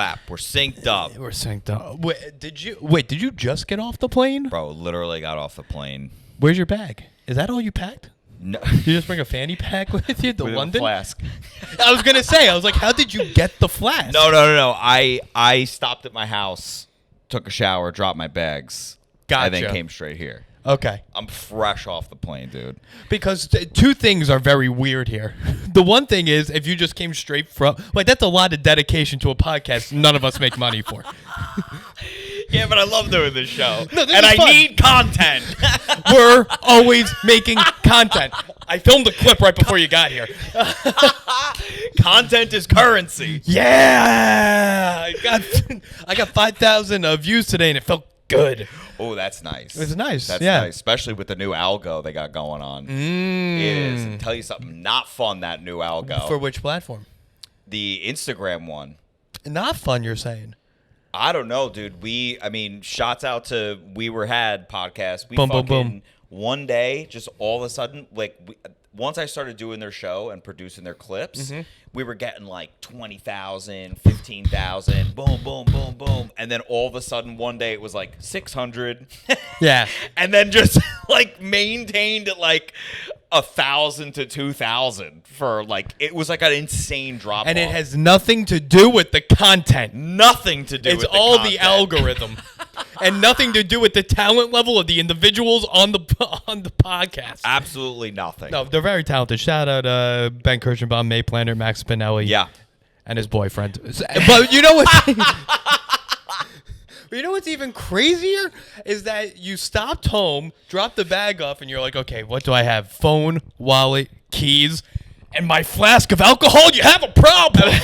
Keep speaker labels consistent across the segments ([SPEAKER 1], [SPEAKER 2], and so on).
[SPEAKER 1] clap. We're synced up.
[SPEAKER 2] We're synced up. Wait, did you just get off the plane?
[SPEAKER 1] Bro, literally got off the plane.
[SPEAKER 2] Where's your bag? Is that all you packed?
[SPEAKER 1] No.
[SPEAKER 2] You just bring a fanny pack with you to
[SPEAKER 1] With
[SPEAKER 2] London?
[SPEAKER 1] a flask.
[SPEAKER 2] I was going to say, how did you get the flask?
[SPEAKER 1] No. I stopped at my house, took a shower, dropped my bags.
[SPEAKER 2] Gotcha.
[SPEAKER 1] And then came straight here.
[SPEAKER 2] Okay.
[SPEAKER 1] I'm fresh off the plane, dude.
[SPEAKER 2] Because two things are very weird here. The one thing is, if you just came straight from... that's a lot of dedication to a podcast none of us make money for.
[SPEAKER 1] Yeah, but I love doing this show.
[SPEAKER 2] No, this
[SPEAKER 1] and
[SPEAKER 2] is
[SPEAKER 1] I
[SPEAKER 2] fun.
[SPEAKER 1] need content.
[SPEAKER 2] We're always making content. I filmed a clip right before you got here.
[SPEAKER 1] Content is currency.
[SPEAKER 2] Yeah! I got 5,000 views today, and it felt good.
[SPEAKER 1] Oh, that's nice.
[SPEAKER 2] It's nice.
[SPEAKER 1] That's
[SPEAKER 2] yeah.
[SPEAKER 1] nice, especially with the new algo they got going on. It is. I'll tell you something, not fun, that new algo.
[SPEAKER 2] For which platform?
[SPEAKER 1] The Instagram one.
[SPEAKER 2] Not fun, you're saying?
[SPEAKER 1] I don't know, dude. Shots out to We Were Had podcast. We
[SPEAKER 2] boom, boom, boom.
[SPEAKER 1] One day, just all of a sudden, once I started doing their show and producing their clips, we were getting like 20,000, 15,000, boom, boom, boom, boom. And then all of a sudden, one day it was like 600.
[SPEAKER 2] Yeah.
[SPEAKER 1] And then just maintained at 1,000 to 2,000 for it was an insane drop.
[SPEAKER 2] And it has nothing to do with the content.
[SPEAKER 1] Nothing to do with the content.
[SPEAKER 2] It's all the algorithm. And nothing to do with the talent level of the individuals on the podcast.
[SPEAKER 1] Absolutely nothing.
[SPEAKER 2] No, they're very talented. Shout out Ben Kirschenbaum, May Planner, Max Spinelli.
[SPEAKER 1] Yeah.
[SPEAKER 2] And his boyfriend. But you know what? You know what's even crazier is that you stopped home, dropped the bag off, and you're like, okay, what do I have? Phone, wallet, keys, and my flask of alcohol? You have a problem.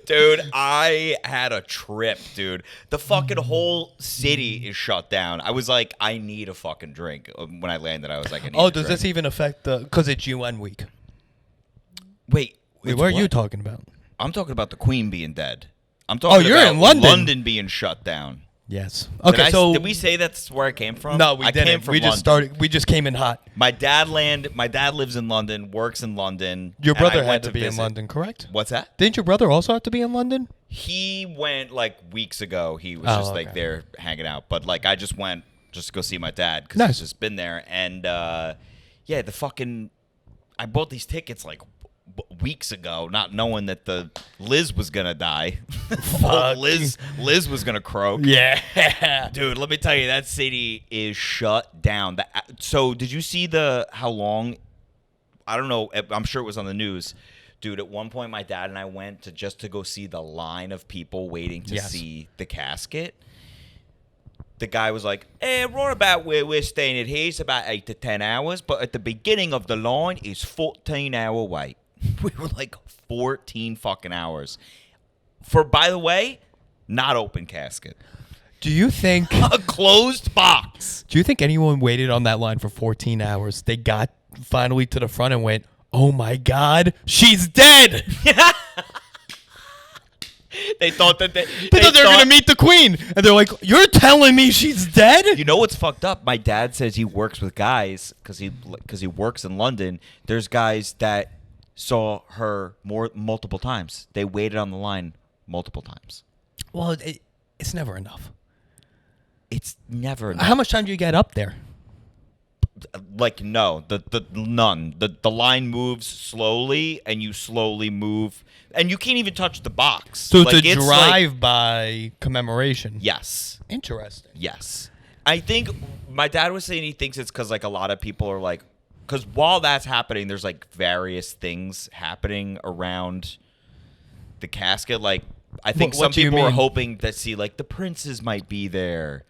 [SPEAKER 1] Dude, I had a trip, dude. The fucking whole city is shut down. I was like, I need a fucking drink. When I landed, I was like, I need a
[SPEAKER 2] does
[SPEAKER 1] drink.
[SPEAKER 2] this even affect because it's UN week?
[SPEAKER 1] Wait,
[SPEAKER 2] what are you talking about?
[SPEAKER 1] I'm talking about the Queen being dead. I'm talking
[SPEAKER 2] you're
[SPEAKER 1] about
[SPEAKER 2] in London.
[SPEAKER 1] London being shut down.
[SPEAKER 2] Yes. Okay,
[SPEAKER 1] did we say that's where I came from?
[SPEAKER 2] No, we
[SPEAKER 1] I
[SPEAKER 2] didn't.
[SPEAKER 1] Came from
[SPEAKER 2] We just
[SPEAKER 1] London.
[SPEAKER 2] We just came in hot.
[SPEAKER 1] My dad lives in London, works in London.
[SPEAKER 2] Your
[SPEAKER 1] and I
[SPEAKER 2] brother
[SPEAKER 1] went
[SPEAKER 2] had to be in
[SPEAKER 1] visit.
[SPEAKER 2] London, correct?
[SPEAKER 1] What's that?
[SPEAKER 2] Didn't your brother also have to be in London?
[SPEAKER 1] He went weeks ago. He was just there hanging out. But I just went just to go see my dad because
[SPEAKER 2] Nice.
[SPEAKER 1] he's just been there. And I bought these tickets weeks ago, not knowing that the Liz was gonna die. Liz was gonna croak.
[SPEAKER 2] Yeah,
[SPEAKER 1] dude. Let me tell you, that city is shut down. So did you see how long? I don't know. I'm sure it was on the news. Dude, at one point, my dad and I went to go see the line of people waiting to see the casket. The guy was like, right about where we're staying at here is about 8 to 10 hours, but at the beginning of the line is 14-hour wait. We were 14 fucking hours. For, by the way, not open casket.
[SPEAKER 2] Do you think...
[SPEAKER 1] a closed box.
[SPEAKER 2] Do you think anyone waited on that line for 14 hours? They got finally to the front and went, oh my God, she's dead.
[SPEAKER 1] They thought that they
[SPEAKER 2] thought they were going to meet the queen. And they're like, you're telling me she's dead?
[SPEAKER 1] You know what's fucked up? My dad says he works with guys because he works in London. There's guys that saw her multiple times. They waited on the line multiple times.
[SPEAKER 2] Well, it's never enough.
[SPEAKER 1] It's never enough.
[SPEAKER 2] How much time do you get up there?
[SPEAKER 1] No, none. The line moves slowly, and you slowly move, and you can't even touch the box.
[SPEAKER 2] So it's a drive-by commemoration.
[SPEAKER 1] Yes.
[SPEAKER 2] Interesting.
[SPEAKER 1] Yes. I think my dad was saying he thinks it's because a lot of people are because while that's happening, there's various things happening around the casket. I think some people are hoping to see the princes might be there.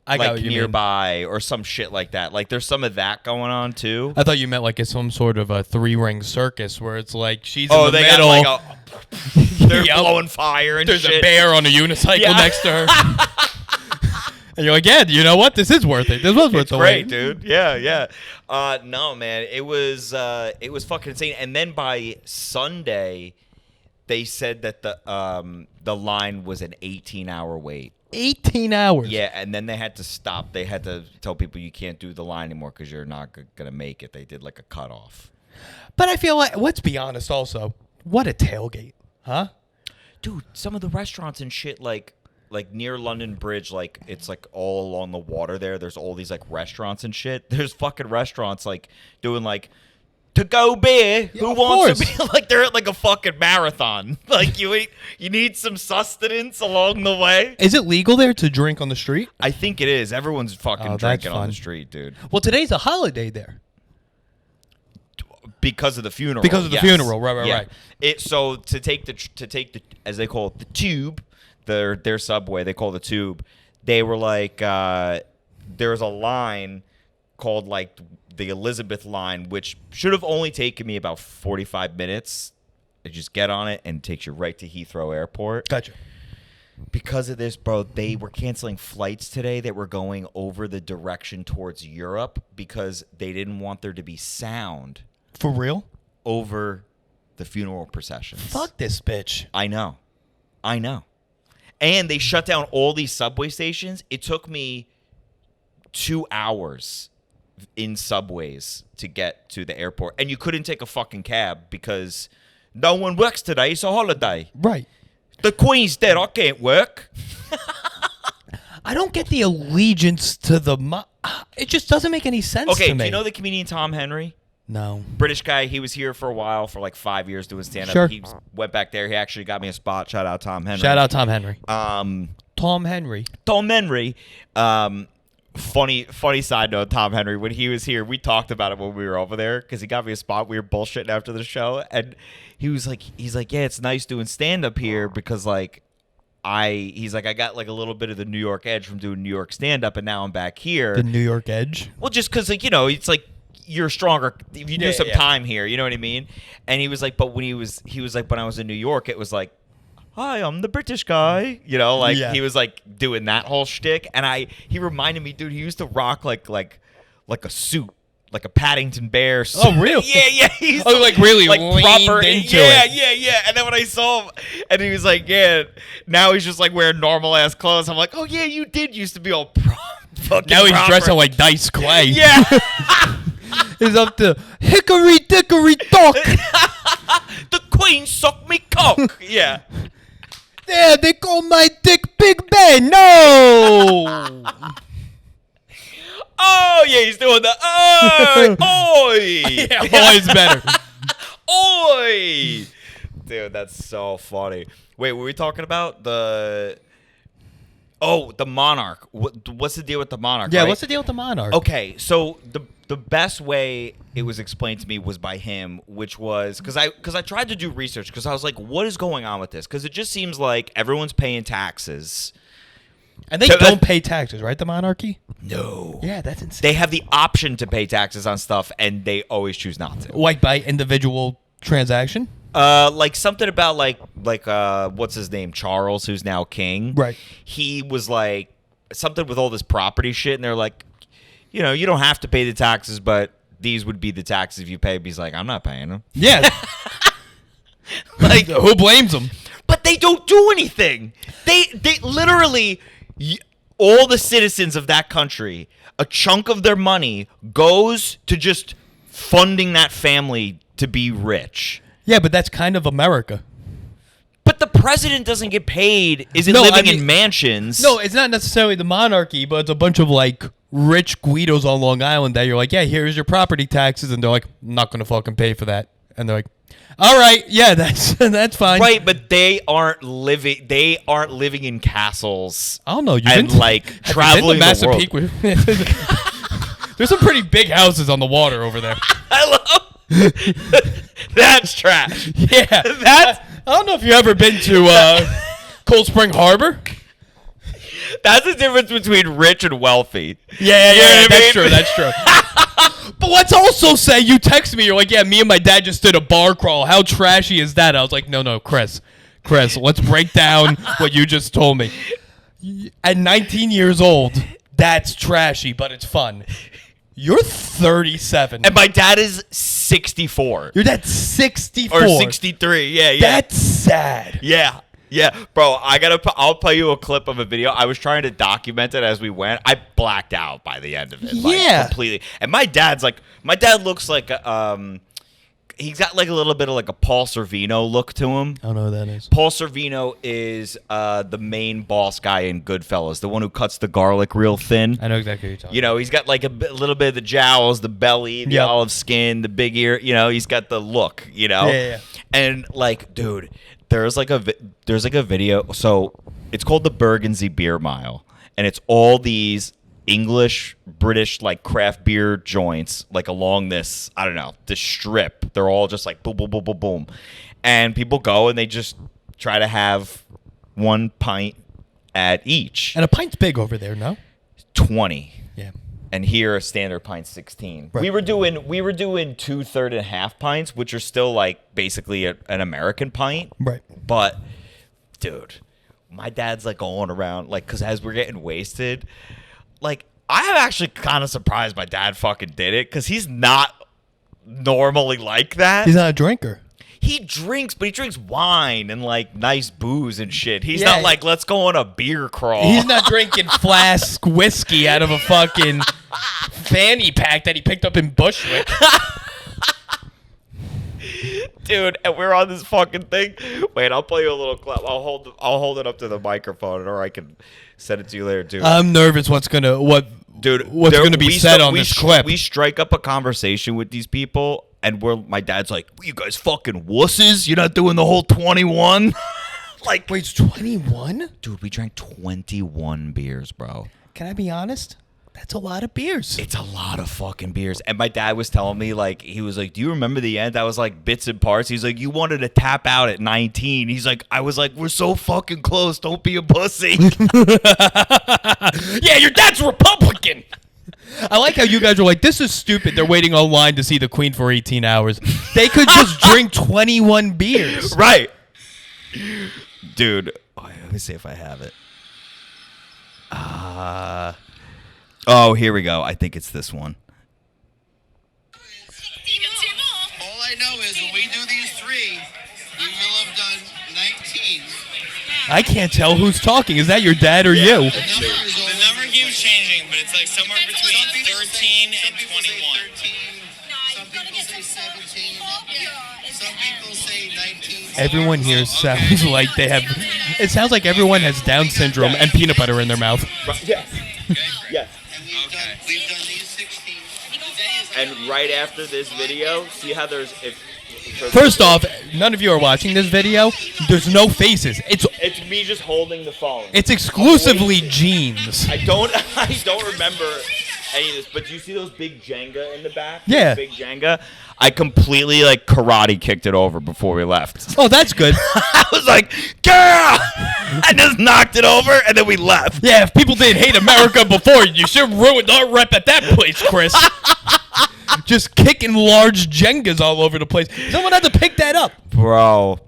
[SPEAKER 2] I got what you
[SPEAKER 1] nearby
[SPEAKER 2] mean.
[SPEAKER 1] Or some shit like that. There's some of that going on too.
[SPEAKER 2] I thought you meant it's some sort of a 3-ring circus where it's she's in the
[SPEAKER 1] they
[SPEAKER 2] middle.
[SPEAKER 1] got they're blowing fire and
[SPEAKER 2] there's
[SPEAKER 1] shit.
[SPEAKER 2] A bear on a unicycle next to her. And you're yeah, you know what? This is worth it. This was worth the wait.
[SPEAKER 1] It's great, dude. Yeah. No, man. It was fucking insane. And then by Sunday, they said that the line was an 18-hour wait.
[SPEAKER 2] 18 hours.
[SPEAKER 1] Yeah, and then they had to stop. They had to tell people you can't do the line anymore because you're not going to make it. They did a cutoff.
[SPEAKER 2] But I feel let's be honest also. What a tailgate, huh?
[SPEAKER 1] Dude, some of the restaurants and shit, like near London Bridge, like it's like all along the water there. There's all these like restaurants and shit. There's fucking restaurants like doing like to go beer.
[SPEAKER 2] Yeah,
[SPEAKER 1] Who
[SPEAKER 2] of
[SPEAKER 1] wants to
[SPEAKER 2] course.
[SPEAKER 1] be like they're at like a fucking marathon. Like you need some sustenance along the way.
[SPEAKER 2] Is it legal there to drink on the street?
[SPEAKER 1] I think it is. Everyone's fucking
[SPEAKER 2] Oh, that's
[SPEAKER 1] drinking on
[SPEAKER 2] fun.
[SPEAKER 1] the street, dude.
[SPEAKER 2] Well, today's a holiday there.
[SPEAKER 1] Because of the funeral.
[SPEAKER 2] Because of the
[SPEAKER 1] yes.
[SPEAKER 2] funeral, right.
[SPEAKER 1] So to take the as they call it, the tube, their subway, they call the tube. They were like there's a line called like the Elizabeth line, which should have only taken me about 45 minutes. You just get on it and it takes you right to Heathrow Airport.
[SPEAKER 2] Gotcha.
[SPEAKER 1] Because of this, bro, they were canceling flights today that were going over the direction towards Europe because they didn't want there to be sound
[SPEAKER 2] For real?
[SPEAKER 1] over the funeral processions.
[SPEAKER 2] Fuck this bitch.
[SPEAKER 1] I know. And they shut down all these subway stations. It took me 2 hours in subways to get to the airport. And you couldn't take a fucking cab because no one works today. It's a holiday.
[SPEAKER 2] Right.
[SPEAKER 1] The Queen's dead. I can't work.
[SPEAKER 2] I don't get the allegiance to the... it just doesn't make any sense
[SPEAKER 1] Okay,
[SPEAKER 2] to me.
[SPEAKER 1] do you know the comedian Tom Henry?
[SPEAKER 2] No.
[SPEAKER 1] British guy. He was here for a while, for like 5 years doing stand-up.
[SPEAKER 2] Sure.
[SPEAKER 1] He went back there. He actually got me a spot. Shout out Tom Henry.
[SPEAKER 2] Shout out Tom Henry.
[SPEAKER 1] Tom Henry. Funny side note, Tom Henry, when he was here, we talked about it when we were over there because he got me a spot. We were bullshitting after the show, and he's like, yeah, it's nice doing stand up here because like he's like, I got like a little bit of the New York edge from doing New York stand up, and now I'm back here.
[SPEAKER 2] The New York Edge?
[SPEAKER 1] Well, just because like it's like you're stronger if you do some time here. You know what I mean? And he was like, but when he was like, when I was in New York, it was like, hi, I'm the British guy. He was like doing that whole shtick, and he reminded me, dude. He used to rock like a suit, like a Paddington Bear suit.
[SPEAKER 2] Oh, really?
[SPEAKER 1] Yeah. He's
[SPEAKER 2] like really
[SPEAKER 1] like
[SPEAKER 2] leaned
[SPEAKER 1] proper
[SPEAKER 2] into
[SPEAKER 1] yeah,
[SPEAKER 2] it.
[SPEAKER 1] Yeah. And then when I saw him, and he was like, yeah, now he's just like wearing normal ass clothes. I'm like, oh yeah, you did used to be all fucking.
[SPEAKER 2] Now he's
[SPEAKER 1] proper.
[SPEAKER 2] dressing like Dice Clay.
[SPEAKER 1] Yeah.
[SPEAKER 2] He's up to hickory dickory dock.
[SPEAKER 1] The Queen sucked me cock. Yeah.
[SPEAKER 2] Yeah, they call my dick Big Ben. No.
[SPEAKER 1] Oh yeah, he's doing the oi.
[SPEAKER 2] Yeah, always better.
[SPEAKER 1] Oi! Dude, that's so funny. Wait, were we talking about the Monarch? What's the deal with the Monarch?
[SPEAKER 2] Yeah,
[SPEAKER 1] right?
[SPEAKER 2] what's the deal with the Monarch?
[SPEAKER 1] Okay, so the best way it was explained to me was by him, which was because I tried to do research because I was like, what is going on with this? Because it just seems like everyone's paying taxes.
[SPEAKER 2] And they don't pay taxes, right? The monarchy?
[SPEAKER 1] No.
[SPEAKER 2] Yeah, that's insane.
[SPEAKER 1] They have the option to pay taxes on stuff, and they always choose not to.
[SPEAKER 2] Like by individual transaction?
[SPEAKER 1] Like something about like what's his name, Charles, who's now king.
[SPEAKER 2] Right.
[SPEAKER 1] He was like something with all this property shit, and they're like, you don't have to pay the taxes, but these would be the taxes if you pay. But he's like, I'm not paying them.
[SPEAKER 2] Yeah.
[SPEAKER 1] Like,
[SPEAKER 2] who blames them?
[SPEAKER 1] but they don't do anything. They literally, all the citizens of that country, a chunk of their money goes to just funding that family to be rich.
[SPEAKER 2] Yeah, but that's kind of America.
[SPEAKER 1] But the president doesn't get paid. Isn't living in mansions.
[SPEAKER 2] No, it's not necessarily the monarchy, but it's a bunch of like rich Guidos on Long Island that you're like, yeah, here's your property taxes, and they're like, I'm not gonna fucking pay for that, and they're like, all right, yeah, that's fine.
[SPEAKER 1] Right, but they aren't living. They aren't living in castles.
[SPEAKER 2] I don't know.
[SPEAKER 1] And like traveling the world.
[SPEAKER 2] There's some pretty big houses on the water over there.
[SPEAKER 1] I love. That's trash.
[SPEAKER 2] Yeah, I don't know if you've ever been to Cold Spring Harbor.
[SPEAKER 1] That's the difference between rich and wealthy.
[SPEAKER 2] Yeah,
[SPEAKER 1] You know what I mean?
[SPEAKER 2] true. That's true. But let's also say you text me. You're like, yeah, me and my dad just did a bar crawl. How trashy is that? I was like, no, Chris, let's break down what you just told me. At 19 years old, that's trashy, but it's fun. You're 37.
[SPEAKER 1] And my dad is 64.
[SPEAKER 2] Your dad's 64.
[SPEAKER 1] Or 63. Yeah.
[SPEAKER 2] That's sad.
[SPEAKER 1] Yeah. Bro, I'll play you a clip of a video. I was trying to document it as we went. I blacked out by the end of it. Like,
[SPEAKER 2] Yeah.
[SPEAKER 1] completely. And my dad looks like he's got like a little bit of like a Paul Sorvino look to him.
[SPEAKER 2] I don't know who that is.
[SPEAKER 1] Paul Sorvino is the main boss guy in Goodfellas, the one who cuts the garlic real thin.
[SPEAKER 2] I know exactly what you're talking
[SPEAKER 1] You know, he's got like little bit of the jowls, the belly, the
[SPEAKER 2] Yep.
[SPEAKER 1] olive skin, the big ear. You know, he's got the look. You know,
[SPEAKER 2] Yeah.
[SPEAKER 1] And like, dude, there's like a video. So it's called the Bergenzy Beer Mile, and it's all these English, British, like craft beer joints, like along this, I don't know, this strip. They're all just like boom, boom, boom, boom, boom, and people go and they just try to have 1 pint at each.
[SPEAKER 2] And a pint's big over there, no?
[SPEAKER 1] 20.
[SPEAKER 2] Yeah.
[SPEAKER 1] And here a standard pint 16.
[SPEAKER 2] Right.
[SPEAKER 1] We were doing 2 third and half pints, which are still like basically an American pint.
[SPEAKER 2] Right.
[SPEAKER 1] But dude, my dad's like going around like, because as we're getting wasted, like I'm actually kind of surprised my dad fucking did it, because he's not normally like that.
[SPEAKER 2] He's not a drinker.
[SPEAKER 1] He drinks, but he drinks wine and like nice booze and shit. He's
[SPEAKER 2] Yeah.
[SPEAKER 1] not like, let's go on a beer crawl.
[SPEAKER 2] He's not drinking flask whiskey out of a fucking fanny pack that he picked up in Bushwick.
[SPEAKER 1] Dude, and we're on this fucking thing. Wait, I'll play you a little clip. I'll hold it up to the microphone, or I can send it to you later, dude.
[SPEAKER 2] I'm nervous what's gonna be said on this clip.
[SPEAKER 1] We strike up a conversation with these people, and my dad's like, "You guys fucking wusses! You're not doing the whole 21." Like,
[SPEAKER 2] Wait, it's 21?
[SPEAKER 1] dude, we drank 21 beers, bro.
[SPEAKER 2] Can I be honest? That's a lot of beers.
[SPEAKER 1] It's a lot of fucking beers. And my dad was telling me, like, he was like, do you remember the end? I was like, bits and parts. He's like, you wanted to tap out at 19. He's like, I was like, we're so fucking close. Don't be a pussy.
[SPEAKER 2] Yeah, your dad's Republican. I like how you guys are like, this is stupid. They're waiting online to see the Queen for 18 hours. They could just drink 21 beers.
[SPEAKER 1] Right. Dude. Let me see if I have it. Oh, here we go. I think it's this one.
[SPEAKER 3] All I know is when we do these 3, we will have done 19.
[SPEAKER 2] I can't tell who's talking. Is that your dad or you?
[SPEAKER 3] The number keeps changing, but it's like somewhere between 13 and 21. Some people say 17. Some people say 19.
[SPEAKER 2] Everyone here sounds like they have... It sounds like everyone has Down syndrome and peanut butter in their mouth.
[SPEAKER 1] Yes. Yes.
[SPEAKER 3] And we've done these 16.
[SPEAKER 1] And right after this video, see how there's...
[SPEAKER 2] First off, none of you are watching this video. There's no faces. It's
[SPEAKER 1] me just holding the phone.
[SPEAKER 2] It's exclusively jeans.
[SPEAKER 1] I don't remember any of this, but do you see those big Jenga in the back?
[SPEAKER 2] Yeah.
[SPEAKER 1] Big Jenga. I completely like karate kicked it over before we left.
[SPEAKER 2] Oh, that's good.
[SPEAKER 1] I was like, girl! I just knocked it over, and then we left.
[SPEAKER 2] Yeah, if people didn't hate America before, you should have ruined our rep at that place, Chris. Just kicking large Jengas all over the place. Someone had to pick that up.
[SPEAKER 1] Bro.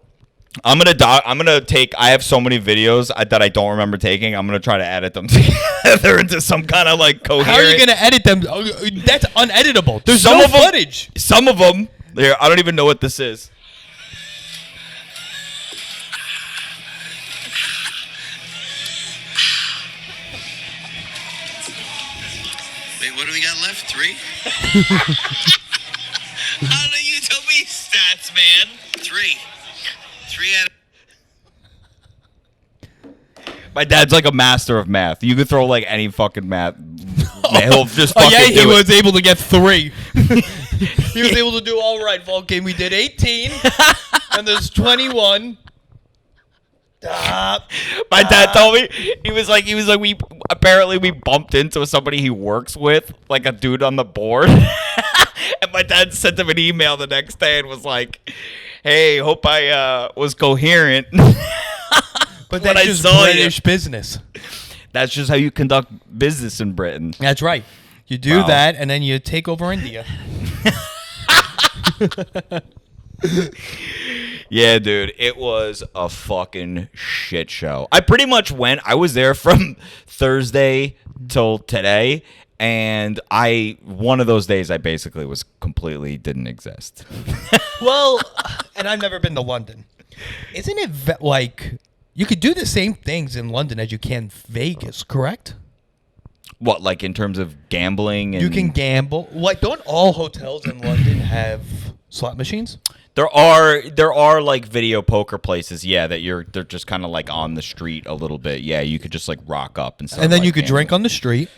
[SPEAKER 1] I'm gonna take. I have so many videos that I don't remember taking. I'm gonna try to edit them together into some kind of like coherent.
[SPEAKER 2] How are you gonna edit them? That's uneditable. There's
[SPEAKER 1] Some
[SPEAKER 2] no
[SPEAKER 1] of 'em-
[SPEAKER 2] footage.
[SPEAKER 1] Some of them. There. I don't even know what this is.
[SPEAKER 3] Wait, what do we got left? 3? How do you tell me stats, man? 3. 3 out of...
[SPEAKER 1] My dad's like a master of math. You could throw like any fucking math. He'll just fucking
[SPEAKER 2] yeah, he
[SPEAKER 1] do it.
[SPEAKER 2] was able to get 3. He was able to do all right, Vulcan. We did 18, and there's 21.
[SPEAKER 1] My dad told me he was like we bumped into somebody he works with, like a dude on the board. And my dad sent him an email the next day and was like, "Hey, hope I was coherent."
[SPEAKER 2] But
[SPEAKER 1] When
[SPEAKER 2] that's
[SPEAKER 1] I
[SPEAKER 2] just
[SPEAKER 1] saw you.
[SPEAKER 2] British business.
[SPEAKER 1] That's just how you conduct business in Britain.
[SPEAKER 2] That's right. You do
[SPEAKER 1] Wow.
[SPEAKER 2] that, and then you take over India.
[SPEAKER 1] Yeah, dude, it was a fucking shit show. I pretty much went. I was there from Thursday till today, and one of those days I basically was completely didn't exist.
[SPEAKER 2] Well, and I've never been to London. Isn't it like you could do the same things in London as you can Vegas, correct?
[SPEAKER 1] What, like in terms of gambling? And
[SPEAKER 2] You can gamble. Like, don't all hotels in London have Slot machines?
[SPEAKER 1] There are like video poker places, yeah, they're just kind of like on the street a little bit. Yeah, you could just like rock up and stuff.
[SPEAKER 2] And then
[SPEAKER 1] like
[SPEAKER 2] you could drink on the street.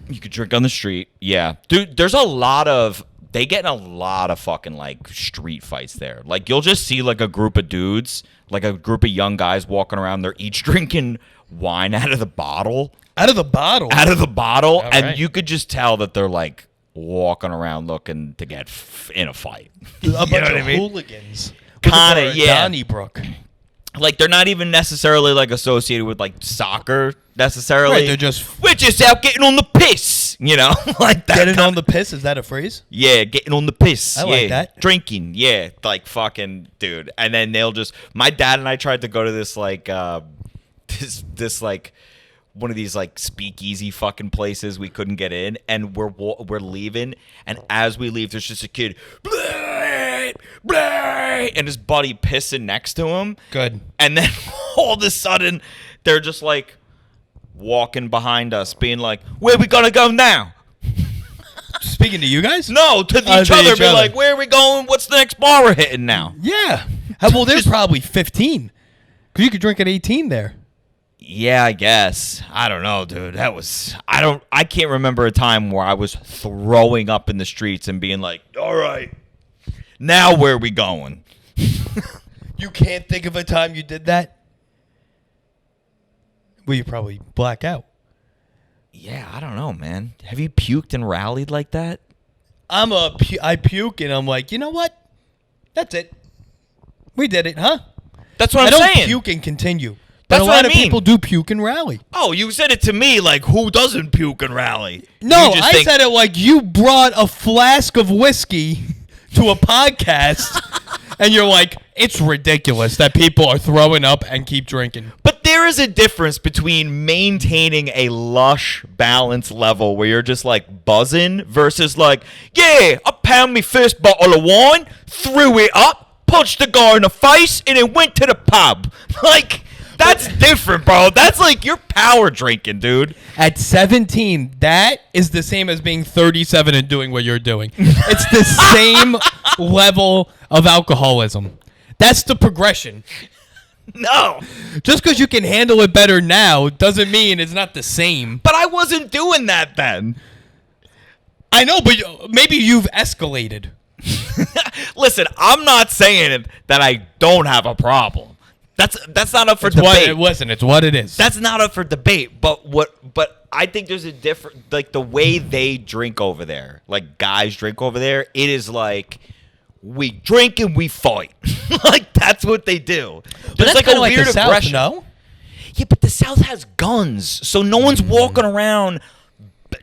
[SPEAKER 1] You could drink on the street. Yeah. Dude, they get in a lot of fucking like street fights there. Like you'll just see like a group of dudes, like a group of young guys walking around. They're each drinking wine out of the bottle.
[SPEAKER 2] Out of the bottle.
[SPEAKER 1] All and
[SPEAKER 2] right.
[SPEAKER 1] you could just tell that they're like walking around looking to get in a fight.
[SPEAKER 2] A bunch of hooligans.
[SPEAKER 1] Kind of, yeah.
[SPEAKER 2] Donnybrook.
[SPEAKER 1] Like they're not even necessarily like associated with like soccer necessarily.
[SPEAKER 2] Right,
[SPEAKER 1] we're just out getting on the piss, you know, like that.
[SPEAKER 2] Getting on the piss, is that a phrase?
[SPEAKER 1] Yeah, getting on the piss.
[SPEAKER 2] I like that.
[SPEAKER 1] Drinking, yeah, like fucking dude. And then my dad and I tried to go to this like this like one of these like speakeasy fucking places we couldn't get in, and we're leaving, and as we leave there's just a kid blah, blah, and his buddy pissing next to him.
[SPEAKER 2] Good.
[SPEAKER 1] And then all of a sudden they're just like walking behind us being like, where we gonna go now?
[SPEAKER 2] Speaking to you guys?
[SPEAKER 1] No, to each other. Be like, where are we going? What's the next bar we're hitting now?
[SPEAKER 2] Yeah. Well, they're probably 15. Because you could drink at 18 there.
[SPEAKER 1] Yeah, I guess. I don't know, dude. I can't remember a time where I was throwing up in the streets and being like, all right, now where are we going?
[SPEAKER 2] You can't think of a time you did that? Well, you probably black out.
[SPEAKER 1] Yeah, I don't know, man. Have you puked and rallied like that?
[SPEAKER 2] I puke and I'm like, you know what? That's it. We did it, huh?
[SPEAKER 1] That's what
[SPEAKER 2] I
[SPEAKER 1] I'm
[SPEAKER 2] don't
[SPEAKER 1] saying.
[SPEAKER 2] puke and continue. But
[SPEAKER 1] That's
[SPEAKER 2] a
[SPEAKER 1] what
[SPEAKER 2] lot
[SPEAKER 1] I
[SPEAKER 2] of
[SPEAKER 1] mean.
[SPEAKER 2] people do puke and rally.
[SPEAKER 1] Oh, you said it to me like, who doesn't puke and rally?
[SPEAKER 2] No, I said it like you brought a flask of whiskey to a podcast and you're like, it's ridiculous that people are throwing up and keep drinking.
[SPEAKER 1] But there is a difference between maintaining a lush balance level where you're just like buzzing versus like, yeah, I pound me first bottle of wine, threw it up, punched the guy in the face, and then went to the pub. Like, that's different, bro. That's like you're power drinking, dude.
[SPEAKER 2] At 17, that is the same as being 37 and doing what you're doing. It's the same level of alcoholism. That's the progression.
[SPEAKER 1] No.
[SPEAKER 2] Just because you can handle it better now doesn't mean it's not the same.
[SPEAKER 1] But I wasn't doing that then.
[SPEAKER 2] I know, but maybe you've escalated.
[SPEAKER 1] Listen, I'm not saying that I don't have a problem. That's not up for debate.
[SPEAKER 2] Listen, it's what it is.
[SPEAKER 1] That's not up for debate. But I think there's a different, like the way they drink over there, like guys drink over there. It is like we drink and we fight. Like that's what they do. There's like a weird aggression.
[SPEAKER 2] No?
[SPEAKER 1] Yeah, but the South has guns, so no one's walking around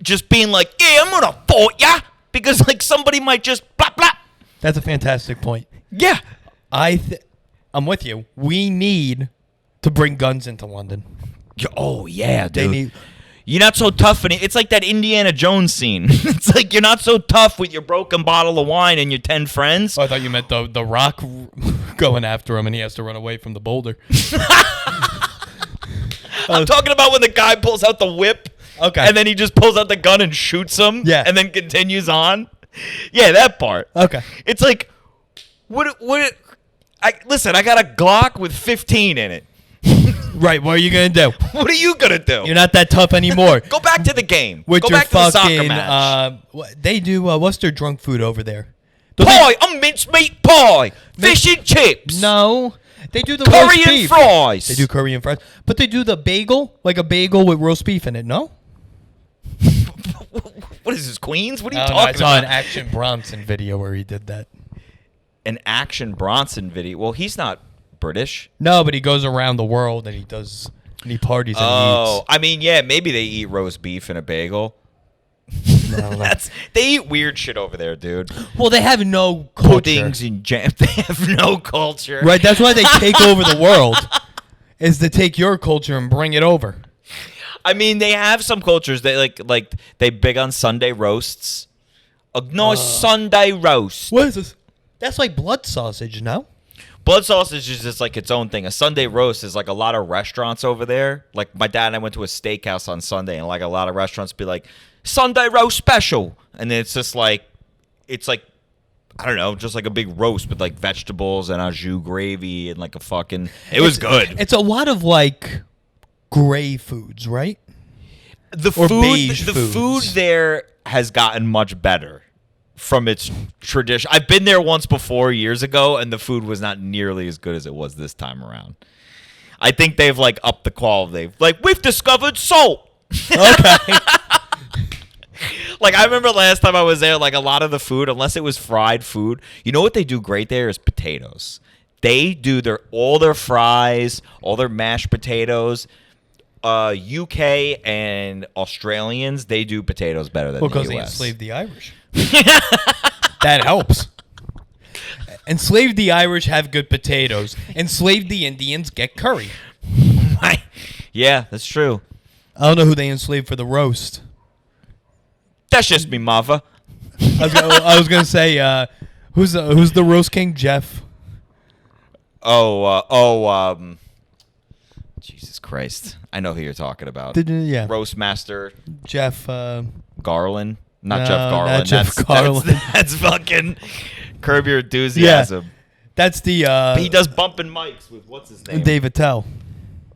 [SPEAKER 1] just being like, "Yeah, I'm gonna fight ya," because like somebody might just blah blah.
[SPEAKER 2] That's a fantastic point.
[SPEAKER 1] Yeah,
[SPEAKER 2] I'm with you. We need to bring guns into London.
[SPEAKER 1] Oh yeah, dude. You're not so tough, and it's like that Indiana Jones scene. It's like you're not so tough with your broken bottle of wine and your 10 friends.
[SPEAKER 2] Oh, I thought you meant the Rock going after him, and he has to run away from the boulder.
[SPEAKER 1] I'm talking about when the guy pulls out the whip,
[SPEAKER 2] okay,
[SPEAKER 1] and then he just pulls out the gun and shoots him,
[SPEAKER 2] yeah,
[SPEAKER 1] and then continues on. Yeah, that part.
[SPEAKER 2] Okay,
[SPEAKER 1] it's like listen, I got a Glock with 15 in it.
[SPEAKER 2] Right, what are you going to do?
[SPEAKER 1] What are you going to do?
[SPEAKER 2] You're not that tough anymore.
[SPEAKER 1] Go back to the game.
[SPEAKER 2] With
[SPEAKER 1] Go
[SPEAKER 2] your
[SPEAKER 1] back to the
[SPEAKER 2] fucking,
[SPEAKER 1] soccer match.
[SPEAKER 2] They do, what's their drunk food over there?
[SPEAKER 1] Pie, a mincemeat pie. Fish and chips.
[SPEAKER 2] No. They do the
[SPEAKER 1] curry
[SPEAKER 2] roast
[SPEAKER 1] and
[SPEAKER 2] beef.
[SPEAKER 1] fries.
[SPEAKER 2] They do curry and fries. But they do the bagel, like a bagel with roast beef in it, no?
[SPEAKER 1] What is this, Queens? What are you
[SPEAKER 2] I
[SPEAKER 1] talking
[SPEAKER 2] saw
[SPEAKER 1] about?
[SPEAKER 2] an Action Bronson video where he did that.
[SPEAKER 1] An Action Bronson video? Well, he's not British.
[SPEAKER 2] No, but he goes around the world and he parties and eats.
[SPEAKER 1] I mean, yeah, maybe they eat roast beef and a bagel.
[SPEAKER 2] No.
[SPEAKER 1] They eat weird shit over there, dude.
[SPEAKER 2] Well, they have no culture.
[SPEAKER 1] Puddings and jam. They have no culture.
[SPEAKER 2] Right, that's why they take over the world, is to take your culture and bring it over.
[SPEAKER 1] I mean, they have some cultures. They like they big on Sunday roasts. A nice Sunday roast.
[SPEAKER 2] What is this? That's like blood sausage, no?
[SPEAKER 1] Blood sausage is just like its own thing. A Sunday roast is like a lot of restaurants over there. Like my dad and I went to a steakhouse on Sunday, and like a lot of restaurants be like Sunday roast special, and then it's just like I don't know, just like a big roast with like vegetables and au jus gravy and like a fucking. It was good.
[SPEAKER 2] It's a lot of like gray foods, right?
[SPEAKER 1] The
[SPEAKER 2] Or
[SPEAKER 1] food,
[SPEAKER 2] beige
[SPEAKER 1] the
[SPEAKER 2] foods.
[SPEAKER 1] food there has gotten much better from its tradition. I've been there once before years ago, and the food was not nearly as good as it was this time around. I think they've like upped the quality. Like, we've discovered salt.
[SPEAKER 2] Okay.
[SPEAKER 1] Like, I remember last time I was there, like, a lot of the food, unless it was fried food, you know what they do great there is potatoes. They do all their fries, all their mashed potatoes. UK and Australians, they do potatoes better than
[SPEAKER 2] Because
[SPEAKER 1] the
[SPEAKER 2] they
[SPEAKER 1] US.
[SPEAKER 2] enslaved the Irish. That helps. Enslaved the Irish have good potatoes. Enslaved the Indians get curry.
[SPEAKER 1] Yeah, that's true.
[SPEAKER 2] I don't know who they enslaved for the roast.
[SPEAKER 1] That's just me, mother.
[SPEAKER 2] I was gonna say, who's the roast king? Jeff.
[SPEAKER 1] Jesus Christ. I know who you're talking about.
[SPEAKER 2] Yeah.
[SPEAKER 1] Roast Master
[SPEAKER 2] Jeff.
[SPEAKER 1] Garland. Not
[SPEAKER 2] No,
[SPEAKER 1] Jeff Garland.
[SPEAKER 2] not Jeff
[SPEAKER 1] that's,
[SPEAKER 2] Garland.
[SPEAKER 1] That's fucking Curb Your Enthusiasm.
[SPEAKER 2] That's the
[SPEAKER 1] He does bumping mics with what's his name?
[SPEAKER 2] David Tell.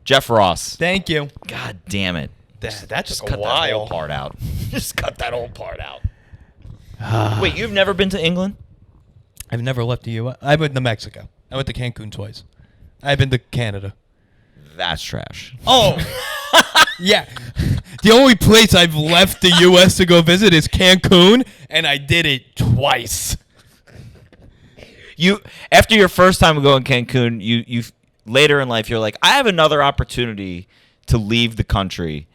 [SPEAKER 1] Jeff Ross.
[SPEAKER 2] Thank you.
[SPEAKER 1] God damn it.
[SPEAKER 2] That
[SPEAKER 1] Just
[SPEAKER 2] took
[SPEAKER 1] cut
[SPEAKER 2] a
[SPEAKER 1] that whole
[SPEAKER 2] while.
[SPEAKER 1] part out. Just cut that whole part out. Wait, you've never been to England?
[SPEAKER 2] I've never left the U.S. I went to Mexico. I went to Cancun twice. I've been to Canada.
[SPEAKER 1] That's trash.
[SPEAKER 2] Oh, yeah. The only place I've left the U.S. to go visit is Cancun, and I did it twice.
[SPEAKER 1] You after your first time going to Cancun, you later in life you're like, I have another opportunity to leave the country,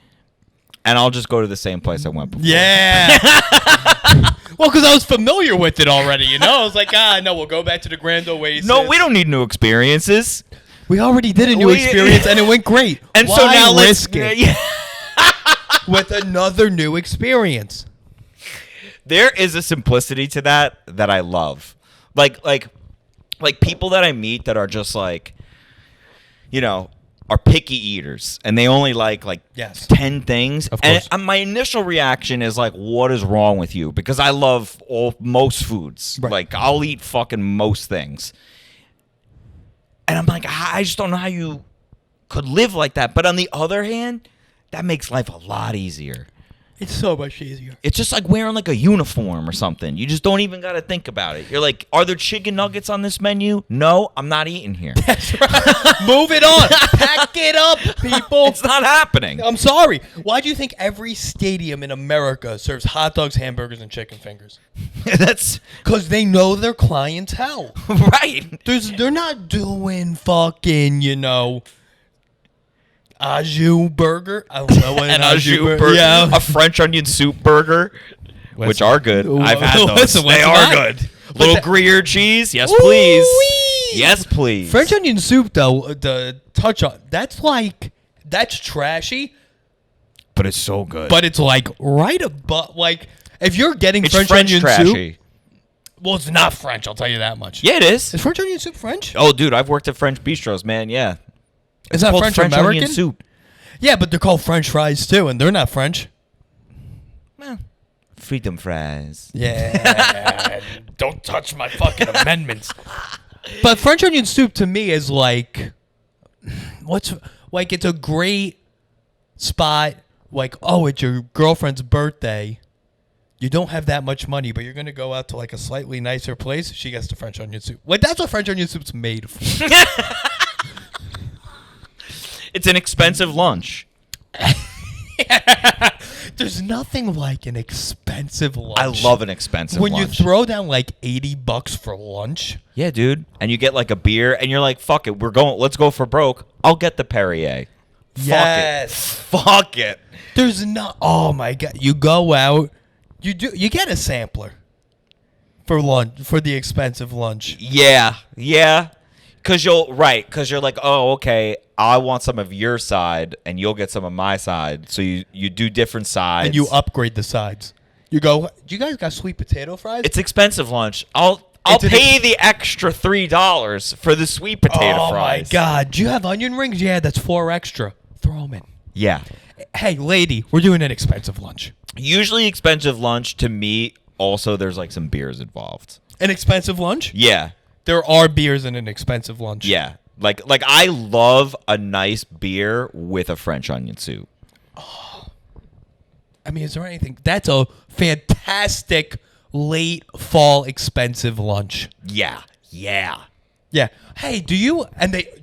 [SPEAKER 1] and I'll just go to the same place I went before.
[SPEAKER 2] Yeah. Well, because I was familiar with it already, you know? I was like, no, we'll go back to the Grand Oasis.
[SPEAKER 1] No, we don't need new experiences.
[SPEAKER 2] We already did a new experience, and it went great.
[SPEAKER 1] And
[SPEAKER 2] Why
[SPEAKER 1] so now let's
[SPEAKER 2] risk it with another new experience?
[SPEAKER 1] There is a simplicity to that I love. Like people that I meet that are just like, you know, are picky eaters and they only like
[SPEAKER 2] Yes.
[SPEAKER 1] 10 things.
[SPEAKER 2] Of course.
[SPEAKER 1] And my initial reaction is like, what is wrong with you? Because I love most foods.
[SPEAKER 2] Right.
[SPEAKER 1] Like, I'll eat fucking most things. And I'm like, I just don't know how you could live like that. But on the other hand, that makes life a lot easier.
[SPEAKER 2] It's so much easier.
[SPEAKER 1] It's just like wearing like a uniform or something. You just don't even got to think about it. You're like, are there chicken nuggets on this menu? No, I'm not eating here.
[SPEAKER 2] That's right. Move it on. Pack it up, people.
[SPEAKER 1] It's not happening.
[SPEAKER 2] I'm sorry. Why do you think every stadium in America serves hot dogs, hamburgers, and chicken fingers?
[SPEAKER 1] That's
[SPEAKER 2] Because they know their clientele.
[SPEAKER 1] right.
[SPEAKER 2] They're not doing fucking, au jus burger. I don't know what
[SPEAKER 1] An au jus burger.
[SPEAKER 2] Yeah.
[SPEAKER 1] A French onion soup burger, which are good. I've had those.
[SPEAKER 2] Listen,
[SPEAKER 1] They
[SPEAKER 2] what's
[SPEAKER 1] are
[SPEAKER 2] that?
[SPEAKER 1] good. Little Gruyere cheese. Yes, please.
[SPEAKER 2] Ooh-wee.
[SPEAKER 1] Yes, please.
[SPEAKER 2] French onion soup, though, the touch on, that's trashy,
[SPEAKER 1] but it's so good.
[SPEAKER 2] but it's like right above, like, if you're getting
[SPEAKER 1] it's
[SPEAKER 2] French
[SPEAKER 1] French
[SPEAKER 2] onion
[SPEAKER 1] trashy.
[SPEAKER 2] soup, well, it's not French, I'll tell you that much.
[SPEAKER 1] Yeah, it is.
[SPEAKER 2] Is French onion soup French?
[SPEAKER 1] Oh, dude, I've worked at French bistros, man. Yeah.
[SPEAKER 2] Is that
[SPEAKER 1] Called
[SPEAKER 2] French
[SPEAKER 1] onion
[SPEAKER 2] American?
[SPEAKER 1] soup.
[SPEAKER 2] Yeah, but they're called French fries, too, and they're not French.
[SPEAKER 1] Freedom fries.
[SPEAKER 2] Yeah. Don't touch my fucking amendments. But French onion soup to me is like, it's a great spot. Like, oh, it's your girlfriend's birthday. You don't have that much money, but you're going to go out to like a slightly nicer place. She gets the French onion soup. Like, that's what French onion soup's made for.
[SPEAKER 1] It's an expensive lunch.
[SPEAKER 2] There's nothing like an expensive lunch.
[SPEAKER 1] I love an expensive
[SPEAKER 2] when
[SPEAKER 1] lunch.
[SPEAKER 2] you throw down like $80 for lunch.
[SPEAKER 1] Yeah, dude. And you get like a beer and you're like, fuck it. Let's go for broke. I'll get the Perrier.
[SPEAKER 2] Yes.
[SPEAKER 1] Fuck it.
[SPEAKER 2] There's not. Oh my god! You go out, you get a sampler for lunch, for the expensive lunch.
[SPEAKER 1] Yeah. Cause you're like, oh, okay, I want some of your side and you'll get some of my side. So you do different sides.
[SPEAKER 2] And you upgrade the sides. You go, do you guys got sweet potato fries?
[SPEAKER 1] It's expensive lunch. I'll pay the extra $3 for the sweet potato fries.
[SPEAKER 2] Oh my god! Do you have onion rings? Yeah, that's 4 extra. Throw them in.
[SPEAKER 1] Yeah.
[SPEAKER 2] Hey, lady, we're doing an expensive lunch.
[SPEAKER 1] Usually expensive lunch to me, also there's like some beers involved.
[SPEAKER 2] An expensive lunch?
[SPEAKER 1] Yeah.
[SPEAKER 2] There are beers in an expensive lunch.
[SPEAKER 1] Yeah. Like I love a nice beer with a French onion soup.
[SPEAKER 2] I mean, is there anything? That's a fantastic late fall expensive lunch.
[SPEAKER 1] Yeah. Yeah.
[SPEAKER 2] Yeah. Hey, do you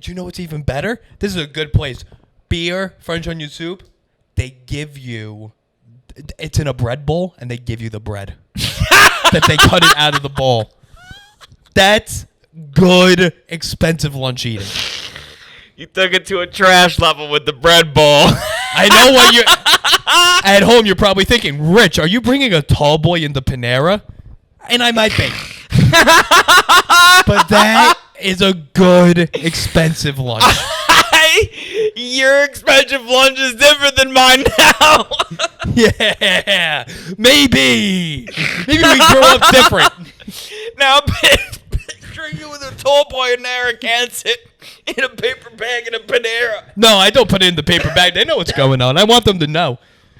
[SPEAKER 2] know what's even better? This is a good place. Beer, French onion soup. They give you, it's in a bread bowl, and they give you the bread that they cut it out of the bowl. That's good expensive lunch eating.
[SPEAKER 1] You took it to a trash level with the bread bowl.
[SPEAKER 2] I know what you're at home. You're probably thinking, Rich, are you bringing a tall boy into Panera? And I might be, but that is a good expensive lunch.
[SPEAKER 1] Your expensive lunch is different than mine now.
[SPEAKER 2] Yeah, maybe we grow up different.
[SPEAKER 1] Now picturing you with a tall boy in Narragansett in a paper bag in a Panera.
[SPEAKER 2] No, I don't put it in the paper bag. They know what's going on. I want them to know.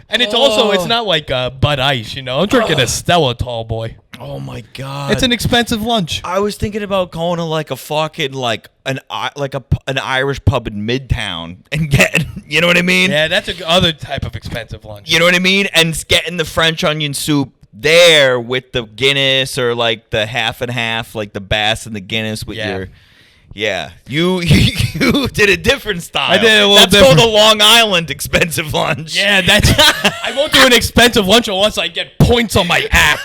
[SPEAKER 2] And it's also, it's not like Bud Ice, you know. I'm drinking a Stella Tall Boy.
[SPEAKER 1] Oh my god!
[SPEAKER 2] It's an expensive lunch.
[SPEAKER 1] I was thinking about going to like a fucking an Irish pub in Midtown and getting, you know what I mean?
[SPEAKER 2] Yeah, that's a other type of expensive lunch.
[SPEAKER 1] You know what I mean? And getting the French onion soup there with the Guinness or like the half and half, like the Bass and the Guinness with your. Yeah, you did a different style.
[SPEAKER 2] I did a little
[SPEAKER 1] That's
[SPEAKER 2] different.
[SPEAKER 1] called a Long Island expensive lunch.
[SPEAKER 2] Yeah, that's. I won't do an expensive lunch unless I get points on my app.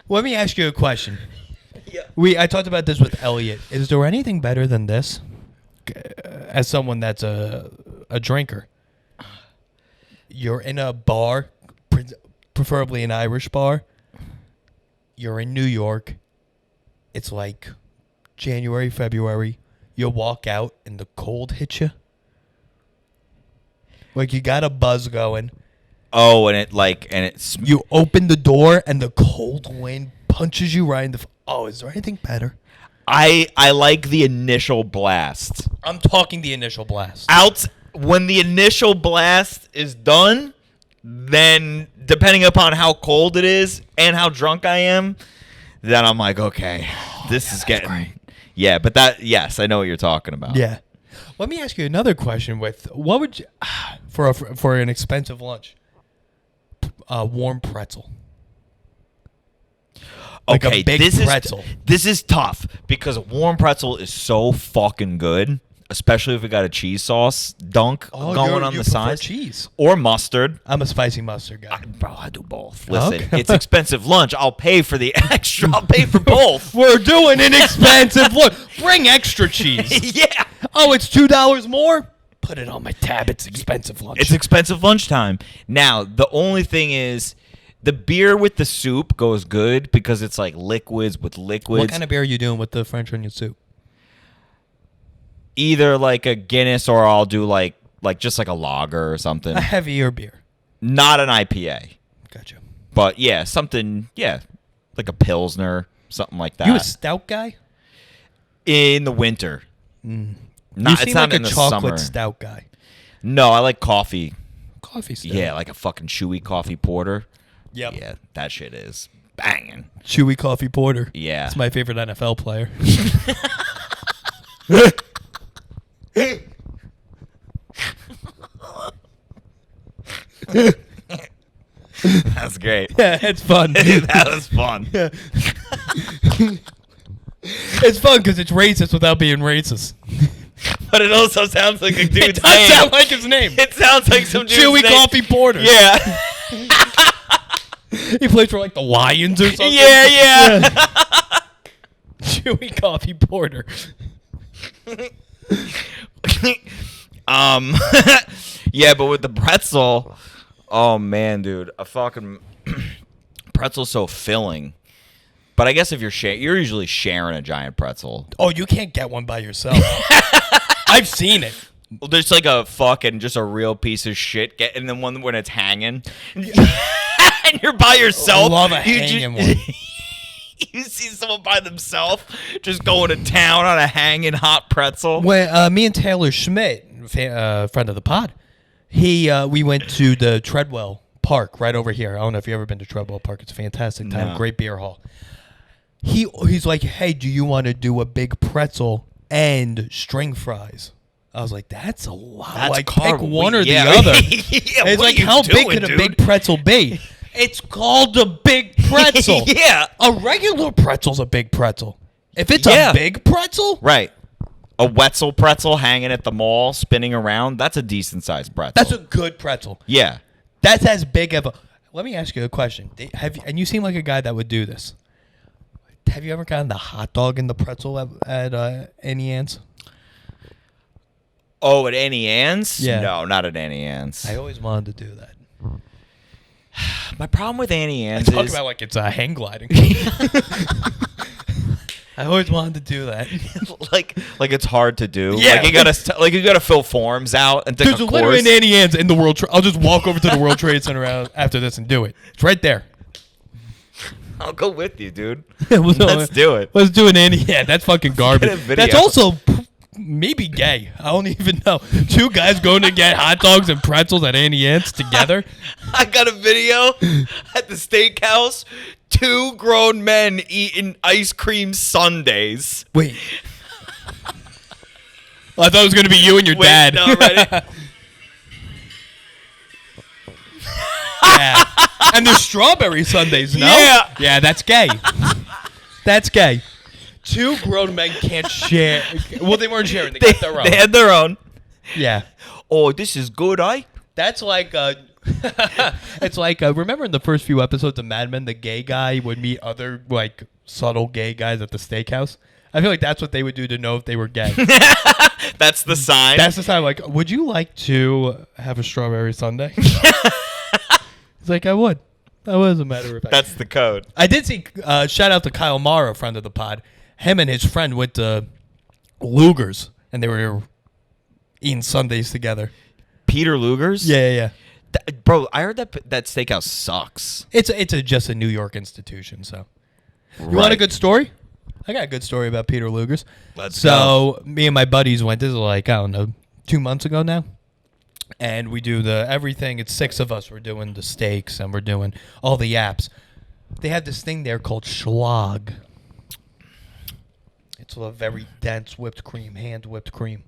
[SPEAKER 2] Let me ask you a question.
[SPEAKER 1] Yeah.
[SPEAKER 2] I talked about this with Elliot. Is there anything better than this? As someone that's a drinker, you're in a bar, preferably an Irish bar. You're in New York. It's like January, February. You walk out and the cold hits you. Like you got a buzz going.
[SPEAKER 1] Oh, and it's
[SPEAKER 2] You open the door and the cold wind punches you right in the. Oh, is there anything better?
[SPEAKER 1] I like the initial blast.
[SPEAKER 2] I'm talking the initial blast.
[SPEAKER 1] When the initial blast is done, then depending upon how cold it is and how drunk I am, then I'm like, okay, this is getting
[SPEAKER 2] great.
[SPEAKER 1] Yeah, but yes, I know what you're talking about.
[SPEAKER 2] Yeah. Let me ask you another question. What would you for an expensive lunch? Warm pretzel. Like
[SPEAKER 1] Okay,
[SPEAKER 2] a big pretzel.
[SPEAKER 1] This is tough because a warm pretzel is so fucking good, especially if we got a cheese sauce dunk going on the side.
[SPEAKER 2] Cheese
[SPEAKER 1] Or mustard.
[SPEAKER 2] I'm a spicy mustard guy.
[SPEAKER 1] Bro, I do both. Listen,
[SPEAKER 2] Okay.
[SPEAKER 1] it's expensive lunch. I'll pay for the extra. I'll pay for both.
[SPEAKER 2] We're doing an expensive lunch. Bring extra cheese.
[SPEAKER 1] Yeah.
[SPEAKER 2] Oh, it's $2 more? Put it on my tab. It's expensive lunch.
[SPEAKER 1] It's expensive lunchtime. Now, the only thing is the beer with the soup goes good because it's like liquids with liquids.
[SPEAKER 2] What kind of beer are you doing with the French onion soup?
[SPEAKER 1] Either like a Guinness or I'll do like just like a lager or something.
[SPEAKER 2] A heavier beer.
[SPEAKER 1] Not an IPA.
[SPEAKER 2] Gotcha.
[SPEAKER 1] But yeah, something, like a Pilsner, something like that.
[SPEAKER 2] You a stout guy?
[SPEAKER 1] In the winter.
[SPEAKER 2] You
[SPEAKER 1] Not,
[SPEAKER 2] seem
[SPEAKER 1] it's not
[SPEAKER 2] like
[SPEAKER 1] in
[SPEAKER 2] a
[SPEAKER 1] the
[SPEAKER 2] chocolate
[SPEAKER 1] summer.
[SPEAKER 2] stout guy.
[SPEAKER 1] No, I like coffee.
[SPEAKER 2] Coffee stout.
[SPEAKER 1] Yeah, like a fucking Chewy coffee porter.
[SPEAKER 2] Yep.
[SPEAKER 1] Yeah, that shit is banging.
[SPEAKER 2] Chewy coffee porter.
[SPEAKER 1] Yeah.
[SPEAKER 2] It's my favorite NFL player.
[SPEAKER 1] That's great.
[SPEAKER 2] Yeah, it's fun.
[SPEAKER 1] That was fun.
[SPEAKER 2] Yeah. It's fun because it's racist without being racist.
[SPEAKER 1] But it also sounds like a dude's
[SPEAKER 2] It does
[SPEAKER 1] name.
[SPEAKER 2] sound like his name.
[SPEAKER 1] It sounds like some dude's
[SPEAKER 2] Chewy
[SPEAKER 1] name.
[SPEAKER 2] coffee porter.
[SPEAKER 1] Yeah.
[SPEAKER 2] He plays for like the Lions or something.
[SPEAKER 1] Yeah.
[SPEAKER 2] Chewy coffee porter.
[SPEAKER 1] Yeah, but with the pretzel, oh man, dude, a fucking pretzel's so filling. But I guess if you're usually sharing a giant pretzel.
[SPEAKER 2] Oh, you can't get one by yourself. I've seen it.
[SPEAKER 1] Well, there's like a fucking just a real piece of shit. And then one when it's hanging, and you're by yourself.
[SPEAKER 2] I love a
[SPEAKER 1] you
[SPEAKER 2] hanging one.
[SPEAKER 1] You see someone by themselves just going to town on a hanging hot pretzel.
[SPEAKER 2] When me and Taylor Schmidt, friend of the pod, we went to the Treadwell Park right over here. I don't know if you've ever been to Treadwell Park. It's a fantastic time.
[SPEAKER 1] No.
[SPEAKER 2] Great beer hall. He's like, hey, do you want to do a big pretzel and string fries? I was like, that's a lot.
[SPEAKER 1] That's
[SPEAKER 2] like,
[SPEAKER 1] carb.
[SPEAKER 2] pick one or
[SPEAKER 1] Yeah.
[SPEAKER 2] the other.
[SPEAKER 1] Yeah,
[SPEAKER 2] It's
[SPEAKER 1] what
[SPEAKER 2] like,
[SPEAKER 1] are you
[SPEAKER 2] how big
[SPEAKER 1] doing,
[SPEAKER 2] could a
[SPEAKER 1] dude?
[SPEAKER 2] big pretzel be? It's called a big pretzel.
[SPEAKER 1] Yeah.
[SPEAKER 2] A regular pretzel's a big pretzel. If it's
[SPEAKER 1] Yeah.
[SPEAKER 2] a big pretzel,
[SPEAKER 1] Right. A Wetzel pretzel hanging at the mall, spinning around. That's a decent sized pretzel.
[SPEAKER 2] that's a good pretzel.
[SPEAKER 1] yeah.
[SPEAKER 2] That's as big of a. Let me ask you a question. And you seem like a guy that would do this. Have you ever gotten the hot dog and the pretzel at Annie Ann's?
[SPEAKER 1] Oh, at Annie Ann's?
[SPEAKER 2] Yeah.
[SPEAKER 1] No, not at Annie Ann's.
[SPEAKER 2] I always wanted to do that.
[SPEAKER 1] My problem with Annie Ann's
[SPEAKER 2] Talk
[SPEAKER 1] is
[SPEAKER 2] about like it's hang gliding. I always wanted to do that.
[SPEAKER 1] like it's hard to do.
[SPEAKER 2] Yeah.
[SPEAKER 1] Like you gotta fill forms out and take
[SPEAKER 2] There's
[SPEAKER 1] a
[SPEAKER 2] literally
[SPEAKER 1] course.
[SPEAKER 2] an Annie Ann's in the World I'll just walk over to the World Trade Center after this and do it. It's right there.
[SPEAKER 1] I'll go with you, dude.
[SPEAKER 2] Let's
[SPEAKER 1] Let's do it.
[SPEAKER 2] Let's do an Annie. Yeah, that's fucking garbage.
[SPEAKER 1] Get a video.
[SPEAKER 2] That's also maybe gay. I don't even know. Two guys going to get hot dogs and pretzels at Annie Ann's together.
[SPEAKER 1] I got a video at the steakhouse. 2 grown men eating ice cream sundaes.
[SPEAKER 2] Wait. I thought it was going to be you and your
[SPEAKER 1] Wait,
[SPEAKER 2] dad.
[SPEAKER 1] no, ready?
[SPEAKER 2] Yeah. And the strawberry sundaes, no?
[SPEAKER 1] Yeah.
[SPEAKER 2] Yeah, that's gay. That's gay. 2 grown men can't share. Well, they weren't sharing. They got their own.
[SPEAKER 1] They had their own.
[SPEAKER 2] Yeah.
[SPEAKER 1] Oh, this is good,
[SPEAKER 2] That's like it's like remember in the first few episodes of Mad Men, the gay guy would meet other like subtle gay guys at the steakhouse. I feel like that's what they would do to know if they were gay.
[SPEAKER 1] That's the sign.
[SPEAKER 2] That's the time. Like, would you like to have a strawberry sundae? He's like, I would. As a matter of fact.
[SPEAKER 1] That's the code.
[SPEAKER 2] I did see. Shout out to Kyle Mara, friend of the pod. Him and his friend went to Luger's, and they were eating sundaes together.
[SPEAKER 1] Peter Luger's?
[SPEAKER 2] Yeah.
[SPEAKER 1] Bro, I heard that steakhouse sucks.
[SPEAKER 2] It's just a New York institution. So, you want a good story? I got a good story about Peter Luger's.
[SPEAKER 1] Let's go.
[SPEAKER 2] Me and my buddies went. This is like, I don't know, 2 months ago now. And we do everything. It's 6 of us. We're doing the steaks and we're doing all the apps. They have this thing there called schlag. It's a very dense whipped cream, hand whipped cream.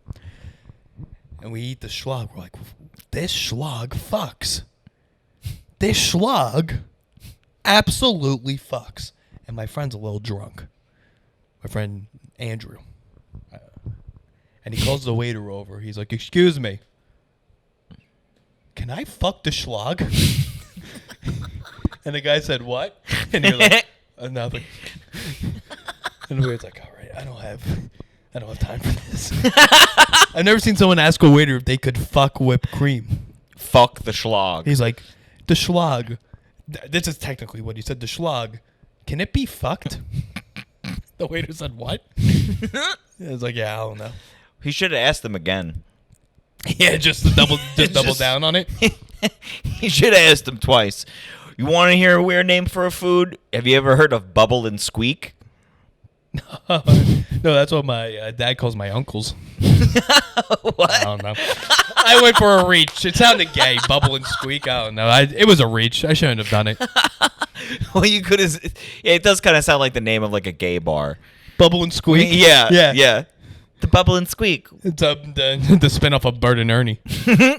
[SPEAKER 2] And we eat the schlag. We're like, this schlag fucks. This schlag absolutely fucks. And my friend's a little drunk. My friend Andrew. And he calls the waiter over. He's like, excuse me. Can I fuck the schlag? And the guy said, what? And he was like, nothing. And the waiter's like, all right, I don't have time for this. I've never seen someone ask a waiter if they could fuck whipped cream.
[SPEAKER 1] Fuck the schlag.
[SPEAKER 2] He's like, the schlag. This is technically what he said. The schlag. Can it be fucked? The waiter said, what? I was like, yeah, I don't know.
[SPEAKER 1] He should have asked them again.
[SPEAKER 2] Yeah, just double down on it.
[SPEAKER 1] He should have asked them twice. You want to hear a weird name for a food? Have you ever heard of Bubble and Squeak?
[SPEAKER 2] No, that's what my dad calls my uncles.
[SPEAKER 1] What?
[SPEAKER 2] I don't know. I went for a reach. It sounded gay. Bubble and Squeak. I don't know. It was a reach. I shouldn't have done it.
[SPEAKER 1] Well, you could have. Yeah, it does kind of sound like the name of like a gay bar.
[SPEAKER 2] Bubble and Squeak.
[SPEAKER 1] Yeah. The Bubble and Squeak.
[SPEAKER 2] It's the spin-off of Bert and Ernie.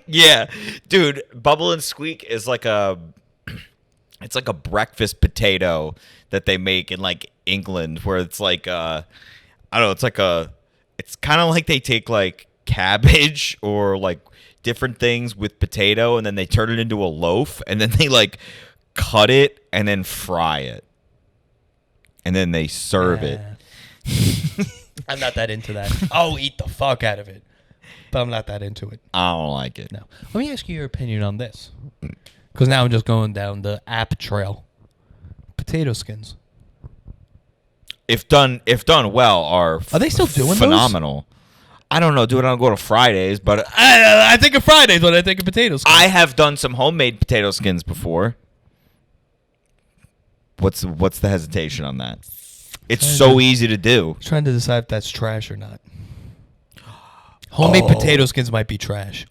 [SPEAKER 1] Yeah, dude. Bubble and Squeak is like it's like a breakfast potato that they make in like England, where it's like I don't know. It's kind of like they take like cabbage or like different things with potato, and then they turn it into a loaf, and then they like cut it and then fry it, and then they serve it.
[SPEAKER 2] I'm not that into that. I'll eat the fuck out of it, but I'm not that into it.
[SPEAKER 1] I don't like it.
[SPEAKER 2] No. Let me ask you your opinion on this, because now I'm just going down the app trail. Potato skins.
[SPEAKER 1] If done well, are
[SPEAKER 2] they still doing those?
[SPEAKER 1] phenomenal? I don't know, dude. I don't go to Fridays, but
[SPEAKER 2] I think of Fridays when I think of potato skins.
[SPEAKER 1] I have done some homemade potato skins before. What's the hesitation on that? It's so easy to do.
[SPEAKER 2] Trying to decide if that's trash or not. Homemade potato skins might be trash.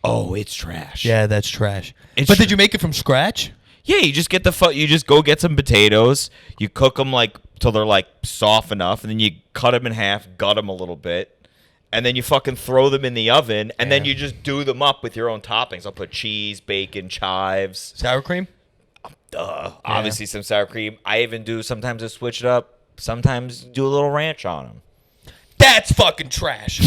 [SPEAKER 1] Oh, it's trash.
[SPEAKER 2] Yeah, that's trash.
[SPEAKER 1] It's
[SPEAKER 2] But did you make it from scratch?
[SPEAKER 1] Yeah, you just get you just go get some potatoes. You cook them like till they're like soft enough, and then you cut them in half, gut them a little bit, and then you fucking throw them in the oven, and then you just do them up with your own toppings. I'll put cheese, bacon, chives,
[SPEAKER 2] Sour cream?
[SPEAKER 1] obviously some sour cream. I even do sometimes to switch it up. Sometimes do a little ranch on them.
[SPEAKER 2] That's fucking trash.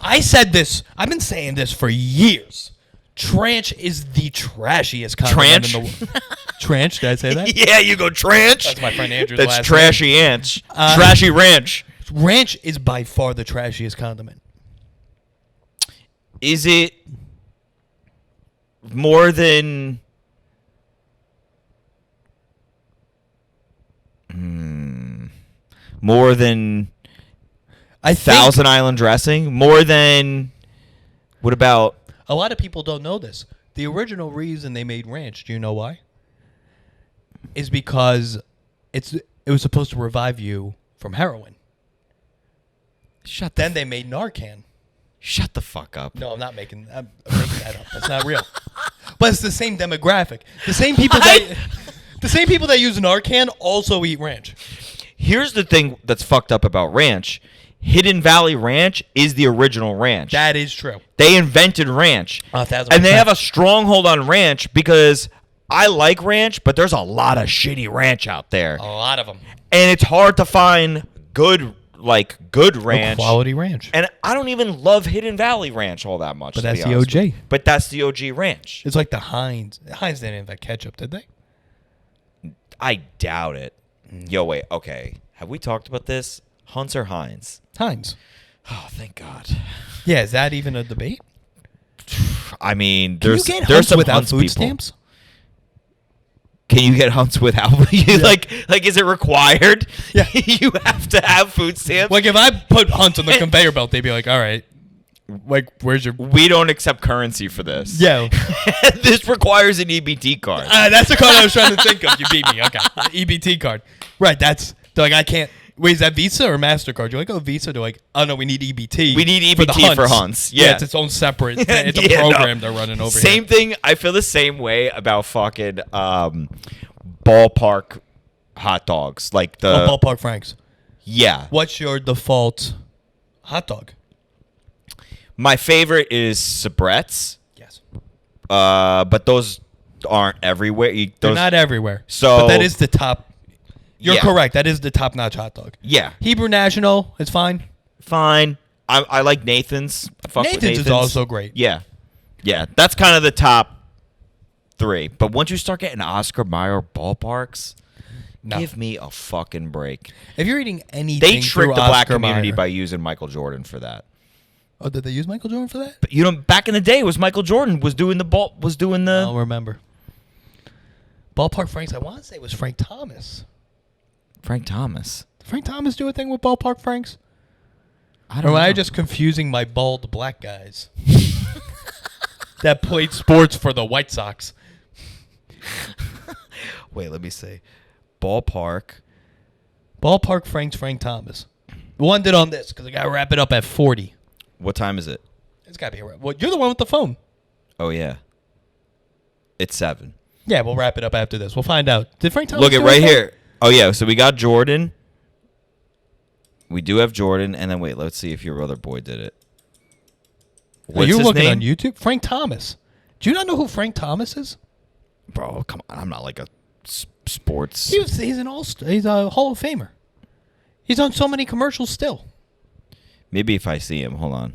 [SPEAKER 2] I said this. I've been saying this for years. Tranch is the trashiest condiment in the world. Tranch? Did I say that?
[SPEAKER 1] Yeah, you go tranch.
[SPEAKER 2] That's my friend Andrew's
[SPEAKER 1] That's
[SPEAKER 2] last
[SPEAKER 1] trashy
[SPEAKER 2] name.
[SPEAKER 1] ants. Trashy ranch.
[SPEAKER 2] Ranch is by far the trashiest condiment.
[SPEAKER 1] Is it more than... More than Thousand Island dressing? More than... What about...
[SPEAKER 2] A lot of people don't know this. The original reason they made ranch, do you know why? Is because it was supposed to revive you from heroin. Then they made Narcan.
[SPEAKER 1] Shut the fuck up.
[SPEAKER 2] No, I'm making that up. That's not real. But it's the same demographic. The same people that use Narcan also eat ranch.
[SPEAKER 1] Here's the thing that's fucked up about ranch. Hidden Valley Ranch is the original ranch.
[SPEAKER 2] That is true.
[SPEAKER 1] They invented ranch.
[SPEAKER 2] 1,000%.
[SPEAKER 1] And they have a stronghold on ranch because I like ranch, but there's a lot of shitty ranch out there.
[SPEAKER 2] A lot of them.
[SPEAKER 1] And it's hard to find good ranch.
[SPEAKER 2] Quality ranch.
[SPEAKER 1] And I don't even love Hidden Valley Ranch all that much.
[SPEAKER 2] But
[SPEAKER 1] to
[SPEAKER 2] that's
[SPEAKER 1] be
[SPEAKER 2] the
[SPEAKER 1] honest
[SPEAKER 2] OG.
[SPEAKER 1] with you. But that's the OG ranch.
[SPEAKER 2] It's like the Heinz. Heinz didn't invent ketchup, did they?
[SPEAKER 1] I doubt it. Yo, wait. Okay. Have we talked about this? Hunt's or Heinz?
[SPEAKER 2] Heinz.
[SPEAKER 1] Oh, thank God.
[SPEAKER 2] Yeah, is that even a debate?
[SPEAKER 1] I mean,
[SPEAKER 2] Can
[SPEAKER 1] there's
[SPEAKER 2] you get
[SPEAKER 1] there's
[SPEAKER 2] Hunt's
[SPEAKER 1] some
[SPEAKER 2] without
[SPEAKER 1] Hunt's
[SPEAKER 2] food
[SPEAKER 1] people.
[SPEAKER 2] stamps?
[SPEAKER 1] Can you get Hunt's without? Like, is it required?
[SPEAKER 2] Yeah.
[SPEAKER 1] You have to have food stamps.
[SPEAKER 2] Like, if I put Hunt's on the conveyor belt, they'd be like, all right, like, where's your...
[SPEAKER 1] We don't accept currency for this.
[SPEAKER 2] Yeah.
[SPEAKER 1] This requires an EBT card.
[SPEAKER 2] That's the card I was trying to think of. You beat me. Okay. EBT card. Right, they're like, I can't... Wait, is that Visa or MasterCard? You're like, oh, Visa. They're like, oh, no, we need EBT.
[SPEAKER 1] We need
[SPEAKER 2] for the
[SPEAKER 1] EBT for Hunt's. Yeah.
[SPEAKER 2] It's its own separate... It's a
[SPEAKER 1] Yeah,
[SPEAKER 2] program they're running over here.
[SPEAKER 1] Same thing. I feel the same way about fucking ballpark hot dogs. Like the...
[SPEAKER 2] Ballpark Franks.
[SPEAKER 1] Yeah.
[SPEAKER 2] What's your default hot dog?
[SPEAKER 1] My favorite is Sabrett's.
[SPEAKER 2] Yes.
[SPEAKER 1] But those aren't everywhere.
[SPEAKER 2] They're not everywhere.
[SPEAKER 1] So-
[SPEAKER 2] But that is the top... You're
[SPEAKER 1] Yeah.
[SPEAKER 2] correct. That is the top-notch hot dog.
[SPEAKER 1] Yeah.
[SPEAKER 2] Hebrew National is fine.
[SPEAKER 1] Fine. I like Nathan's. I fuck with
[SPEAKER 2] Nathan's is also great.
[SPEAKER 1] Yeah. Yeah. That's kind of the top 3. But once you start getting Oscar Mayer ballparks,
[SPEAKER 2] No.
[SPEAKER 1] give me a fucking break.
[SPEAKER 2] If you're eating anything
[SPEAKER 1] They tricked
[SPEAKER 2] through
[SPEAKER 1] the black
[SPEAKER 2] Oscar
[SPEAKER 1] community
[SPEAKER 2] Mayer-
[SPEAKER 1] by using Michael Jordan for that.
[SPEAKER 2] Oh, did they use Michael Jordan for that?
[SPEAKER 1] But you know, back in the day, it was Michael Jordan was doing the ball was doing
[SPEAKER 2] I
[SPEAKER 1] the.
[SPEAKER 2] don't remember. Ballpark Franks, I want to say it was Frank Thomas.
[SPEAKER 1] Frank Thomas.
[SPEAKER 2] Did Frank Thomas do a thing with Ballpark Franks?
[SPEAKER 1] I
[SPEAKER 2] Or
[SPEAKER 1] don't
[SPEAKER 2] am I
[SPEAKER 1] know.
[SPEAKER 2] just confusing my bald black guys that played sports for the White Sox?
[SPEAKER 1] Wait, let me see. Ballpark.
[SPEAKER 2] Ballpark Franks, Frank Thomas. We'll end it on this because I got to wrap it up at 40.
[SPEAKER 1] What time is it?
[SPEAKER 2] It's got to be a wrap. Well, you're the one with the phone.
[SPEAKER 1] Oh yeah. It's 7.
[SPEAKER 2] Yeah, we'll wrap it up after this. We'll find out. Did Frank Thomas
[SPEAKER 1] Look at
[SPEAKER 2] do
[SPEAKER 1] right
[SPEAKER 2] anything?
[SPEAKER 1] here. Oh yeah, so we got Jordan. We do have Jordan, and then wait, let's see if your other boy did it.
[SPEAKER 2] Oh,
[SPEAKER 1] What's
[SPEAKER 2] you're
[SPEAKER 1] his
[SPEAKER 2] looking
[SPEAKER 1] name?
[SPEAKER 2] on YouTube? Frank Thomas. Do you not know who Frank Thomas is?
[SPEAKER 1] Bro, come on. I'm not like a sports.
[SPEAKER 2] He's he's a Hall of Famer. He's on so many commercials still.
[SPEAKER 1] Maybe if I see him, hold on.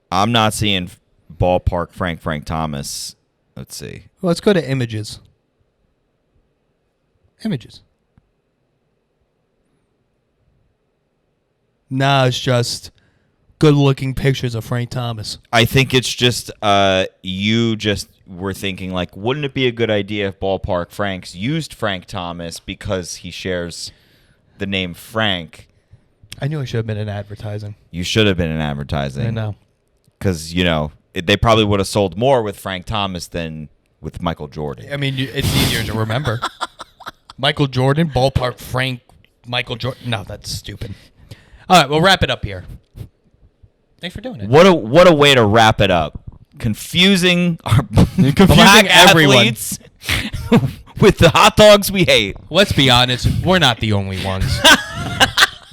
[SPEAKER 1] I'm not seeing ballpark Frank Thomas. Let's see.
[SPEAKER 2] Let's go to images. Images. Nah, it's just good-looking pictures of Frank Thomas.
[SPEAKER 1] I think it's just you just were thinking like, wouldn't it be a good idea if ballpark Franks used Frank Thomas because he shares the name Frank?
[SPEAKER 2] I knew I should have been in advertising.
[SPEAKER 1] You should have been in advertising.
[SPEAKER 2] I know.
[SPEAKER 1] Because, you know, they probably would have sold more with Frank Thomas than with Michael Jordan.
[SPEAKER 2] I mean, it's easier to remember. Michael Jordan, ballpark Frank Michael Jordan. No, that's stupid. All right, we'll wrap it up here. Thanks for doing it.
[SPEAKER 1] What a way to wrap it up. Confusing our black
[SPEAKER 2] everyone.
[SPEAKER 1] athletes with the hot dogs we hate.
[SPEAKER 2] Let's be honest, we're not the only ones.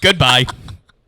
[SPEAKER 2] Goodbye.